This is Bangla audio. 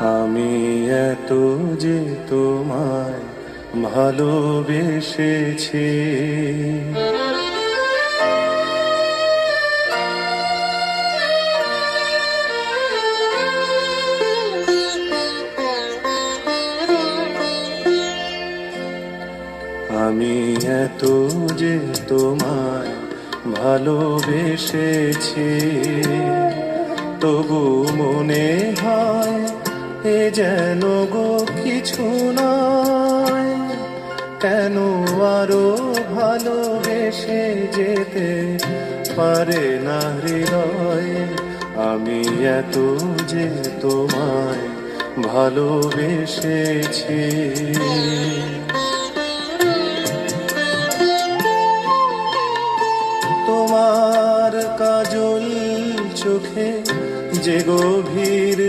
আমি এত যে তোমায় ভালোবেসেছি, আমি এত যে তোমায় ভালোবেসেছি, তবু মনে হয় এ যেন গো কিছু নয়। কেন আরো ভালোবেসে যেতে পারে না হৃদয়? আমি এত যে তোমায় ভালোবেসেছি। তোমার কাজল চোখে যে গভীর